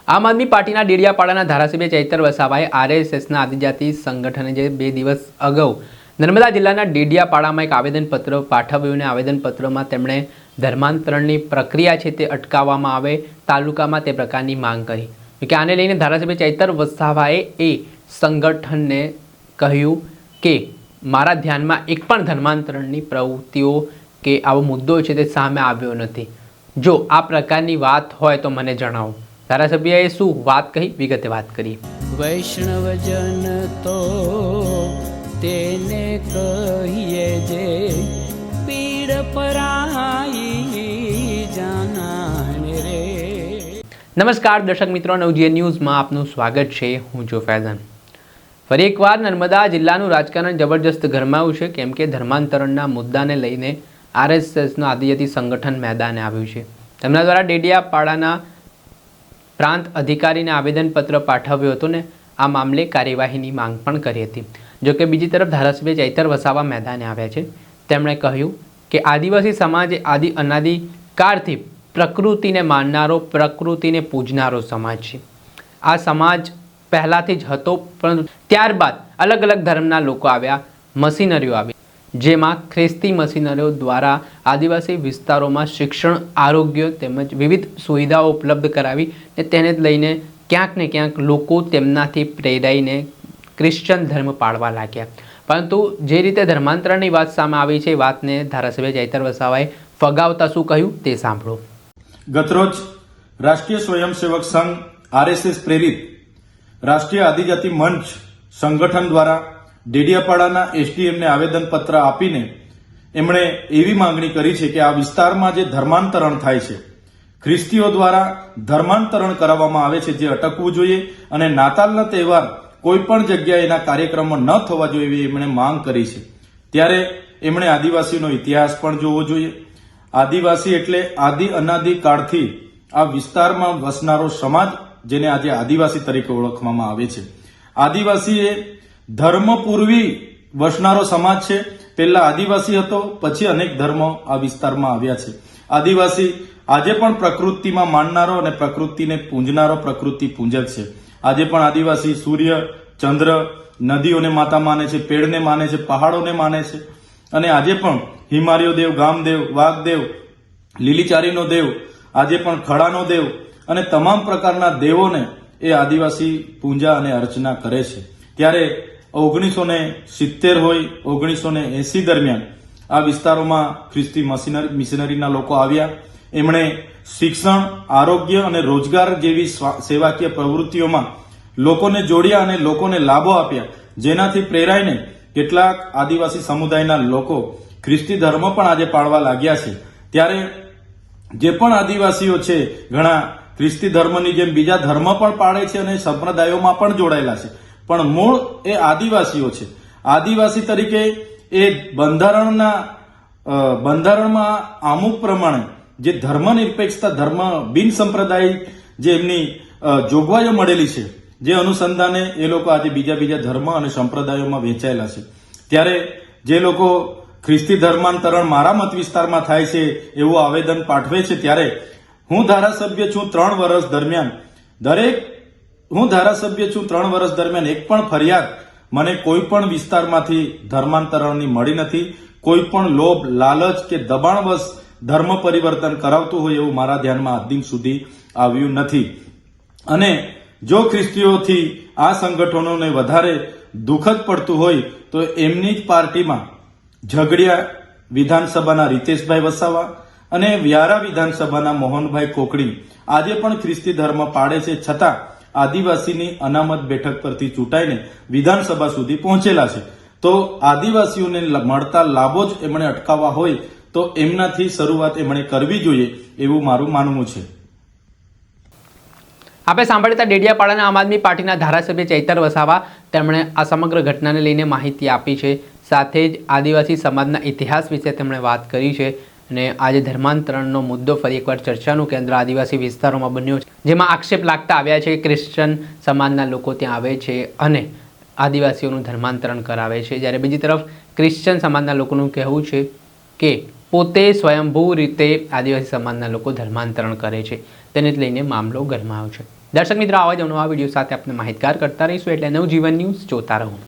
આમ આદમી પાર્ટીના ડેડિયાપાડાના ધારાસભ્ય ચૈતર વસાવાએ આરએસએસના આદિજાતિ સંગઠને જે 2 દિવસ અગાઉ નર્મદા જિલ્લાના ડેડિયાપાડામાં એક આવેદનપત્ર પાઠવ્યું અને આવેદનપત્રમાં તેમણે ધર્માંતરણની પ્રક્રિયા છે તે અટકાવવામાં આવે તાલુકામાં તે પ્રકારની માંગ કરી કે આને લઈને ધારાસભ્ય ચૈતર વસાવાએ એ સંગઠનને કહ્યું કે મારા ધ્યાનમાં એક પણ ધર્માંતરણની પ્રવૃત્તિઓ કે આવો મુદ્દો છે તે સામે આવ્યો નથી। જો આ પ્રકારની વાત હોય તો મને જણાવો। ધારાસભ્યએ શું વાત કહી વિગતે વાત કરી। વૈષ્ણવજન તો તેને કહીએ જે પીડ પરાઈ જાનાને રે। નમસ્કાર દર્શક મિત્રો, નવજીવન ન્યૂઝમાં આપનું સ્વાગત છે। હું છું ફૈઝાન। ફરી એકવાર નર્મદા જિલ્લાનું રાજકારણ જબરજસ્ત ગરમાયું છે, કેમ કે ધર્માંતરણના મુદ્દાને લઈને આરએસએસનું આદિજાતિ સંગઠન મેદાને આવ્યું છે। તેમના દ્વારા ડેડિયાપાડાના પ્રાંત અધિકારીને આવેદનપત્ર પાઠવ્યું હતું ને આ મામલે કાર્યવાહીની માંગ પણ કરી હતી। જોકે બીજી તરફ ધારાસભ્ય ચૈતર વસાવા મેદાને આવ્યા છે। તેમણે કહ્યું કે આદિવાસી સમાજ એ આદિ અનાદિકાળથી પ્રકૃતિને માનનારો, પ્રકૃતિને પૂજનારો સમાજ છે। આ સમાજ પહેલાંથી જ હતો, પરંતુ ત્યારબાદ અલગ અલગ ધર્મના લોકો આવ્યા, મશીનરીઓ આવી, જેમાં ખ્રિસ્તી મશીનરીઓ દ્વારા આદિવાસી વિસ્તારોમાં શિક્ષણ, આરોગ્ય તેમજ વિવિધ સુવિધાઓ ઉપલબ્ધ કરાવી ને તેને જ લઈને ક્યાંક ને ક્યાંક લોકો તેમનાથી પ્રેરાઈને ક્રિશ્ચન ધર્મ પાળવા લાગ્યા। પરંતુ જે રીતે ધર્માંતરણની વાત સામે આવી છે, એ વાતને ધારાસભ્ય ચૈતર વસાવાએ ફગાવતા શું કહ્યું તે સાંભળો। ગતરોજ રાષ્ટ્રીય સ્વયંસેવક સંઘ આરએસએસ પ્રેરિત રાષ્ટ્રીય આદિજાતિ મંચ સંગઠન દ્વારા ડેડિયાપાડાના એસડીએમને આવેદનપત્ર આપીને એમણે એવી માંગણી કરી છે કે આ વિસ્તારમાં જે ધર્માંતરણ થાય છે, ખ્રિસ્તીઓ દ્વારા ધર્માંતરણ કરાવવામાં આવે છે, જે અટકવું જોઈએ અને નાતાલના તહેવાર કોઈ પણ જગ્યાએ એના કાર્યક્રમો ન થવા જોઈએ એવી એમણે માંગ કરી છે। ત્યારે એમણે આદિવાસીનો ઇતિહાસ પણ જોવો જોઈએ। આદિવાસી એટલે આદિ અનાદિ કાળથી આ વિસ્તારમાં વસનારો સમાજ, જેને આજે આદિવાસી તરીકે ઓળખવામાં આવે છે। આદિવાસી એ ધર્મપૂર્વી વસનારો સમાજ છે। પહેલા આદિવાસી હતો, પછી અનેક ધર્મો આ વિસ્તારમાં આવ્યા છે। આદિવાસી આજે પણ પ્રકૃતિમાં માનનારો અને પ્રકૃતિને પૂંજનારો પ્રકૃતિ પૂંજક છે। આજે પણ આદિવાસી સૂર્ય, ચંદ્ર, નદીઓને માતા માને છે, પેડને માને છે, પહાડોને માને છે અને આજે પણ હિમાલયો દેવ, ગામદેવ, વાઘદેવ, લીલીચારીનો દેવ, આજે પણ ખડાનો દેવ અને તમામ પ્રકારના દેવોને એ આદિવાસી પૂજા અને અર્ચના કરે છે। ત્યારે 1970 હોય 1980 દરમિયાન આ વિસ્તારોમાં ખ્રિસ્તી મિશનરીના લોકો આવ્યા। એમણે શિક્ષણ, આરોગ્ય અને રોજગાર જેવી સેવાકીય પ્રવૃત્તિઓમાં લોકોને જોડ્યા અને લોકોને લાભો આપ્યા, જેનાથી પ્રેરાઈને કેટલાક આદિવાસી સમુદાયના લોકો ખ્રિસ્તી ધર્મ પણ આજે પાળવા લાગ્યા છે। ત્યારે જે પણ આદિવાસીઓ છે, ઘણા ખ્રિસ્તી ધર્મની જેમ બીજા ધર્મ પણ પાળે છે અને સંપ્રદાયોમાં પણ જોડાયેલા છે, પણ મૂળ એ આદિવાસીઓ છે। આદિવાસી તરીકે એ બંધારણમાં આમુખ પ્રમાણે જે ધર્મનિરપેક્ષતા, ધર્મ બિન સંપ્રદાયિક જે એમની જોગવાઈઓ મળેલી છે, જે અનુસંધાને એ લોકો આજે બીજા ધર્મ અને સંપ્રદાયોમાં વહેંચાયેલા છે। ત્યારે જે લોકો ખ્રિસ્તી ધર્માંતરણ મારા મત વિસ્તારમાં થાય છે એવું આવેદન પાઠવે છે, ત્યારે હું ધારાસભ્ય છું 3 વર્ષ દરમિયાન એક પણ ફરિયાદ મને કોઈ પણ વિસ્તારમાંથી ધર્માંતરણની મળી નથી। કોઈ પણ લોભ, લાલચ કે દબાણવશ ધર્મ પરિવર્તન કરાવતું હોય એવું મારા ધ્યાનમાં આજ દિન સુધી આવ્યું નથી। અને જો ખ્રિસ્તીઓથી આ સંગઠનોને વધારે દુઃખદ પડતું હોય તો એમની જ પાર્ટીમાં ઝઘડિયા વિધાનસભાના રીતેશભાઈ વસાવા અને વ્યારા વિધાનસભાના મોહનભાઈ કોકડી આજે પણ ખ્રિસ્તી ધર્મ પાળે છે, છતાં આદિવાસીની અનામત બેઠક પરથી ચૂંટાઈને વિધાનસભા સુધી પહોંચેલા છે। તો આદિવાસીઓને મળતા લાભો જ એમણે અટકાવવા હોય તો એમનાથી શરૂઆત એમણે કરવી જોઈએ એવું મારું માનવું છે। આપણે સાંભળતા ડેડિયાપાડાના આમ આદમી પાર્ટીના ધારાસભ્ય ચૈતર વસાવા તેમણે આ સમગ્ર ઘટનાને લઈને માહિતી આપી છે, સાથે જ આદિવાસી સમાજના ઇતિહાસ વિશે તેમણે વાત કરી છે અને આજે ધર્માંતરણનો મુદ્દો ફરી એકવાર ચર્ચાનું કેન્દ્ર આદિવાસી વિસ્તારોમાં બન્યો છે, જેમાં આક્ષેપ લાગતા આવ્યા છે કે ક્રિશ્ચન સમાજના લોકો ત્યાં આવે છે અને આદિવાસીઓનું ધર્માંતરણ કરાવે છે, જ્યારે બીજી તરફ ક્રિશ્ચન સમાજના લોકોનું કહેવું છે કે પોતે સ્વયંભૂ રીતે આદિવાસી સમાજના લોકો ધર્માંતરણ કરે છે, તેને જ લઈને મામલો ગરમાયો છે. દર્શક મિત્રો, આવા જ નવા વિડીયો સાથે આપણે માહિતગાર કરતા રહીશું, એટલે નવજીવન ન્યૂઝ જોતા રહો.